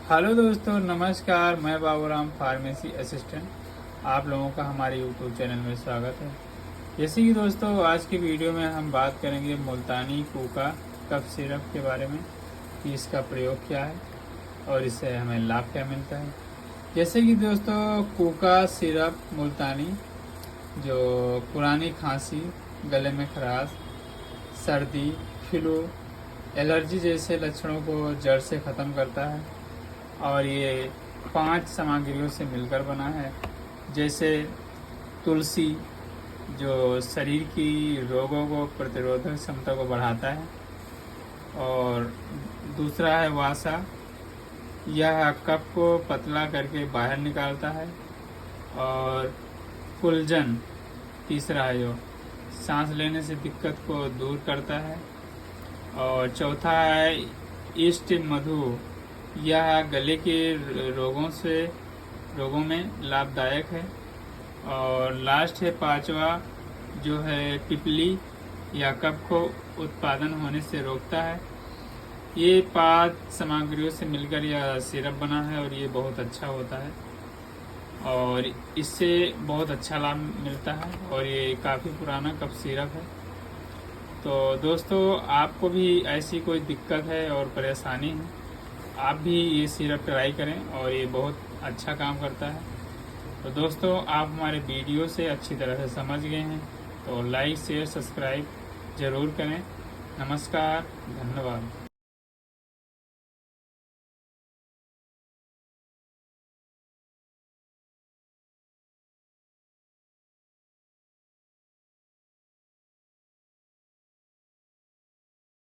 Hello दोस्तों, नमस्कार। मैं बाबूराम फार्मेसी असिस्टेंट। आप लोगों का हमारे यूट्यूब चैनल में स्वागत है। जैसे कि दोस्तों, आज की वीडियो में हम बात करेंगे मुल्तानी कूका कफ सिरप के बारे में कि इसका प्रयोग क्या है और इससे हमें लाभ क्या मिलता है। जैसे कि दोस्तों, कूका सिरप मुल्तानी जो पुरानी खांसी, गले में खराश, सर्दी, फ्लू, एलर्जी जैसे लक्षणों को जड़ से ख़त्म करता है और ये 5 सामग्रियों से मिलकर बना है। जैसे तुलसी जो शरीर की रोगों को प्रतिरोधक क्षमता को बढ़ाता है, और दूसरा है वासा, यह कफ को पतला करके बाहर निकालता है। और कुलजन तीसरा है जो सांस लेने से दिक्कत को दूर करता है। और चौथा है ईस्ट मधु, यह गले के रोगों में लाभदायक है। और लास्ट है पांचवा जो है पिपली, या कफ को उत्पादन होने से रोकता है। ये 5 सामग्रियों से मिलकर यह सिरप बना है और ये बहुत अच्छा होता है और इससे बहुत अच्छा लाभ मिलता है और ये काफ़ी पुराना कफ सिरप है। तो दोस्तों, आपको भी ऐसी कोई दिक्कत है और परेशानी है, आप भी ये सिरप ट्राई करें और ये बहुत अच्छा काम करता है। तो दोस्तों, आप हमारे वीडियो से अच्छी तरह से समझ गए हैं, तो लाइक शेयर सब्सक्राइब ज़रूर करें। नमस्कार, धन्यवाद।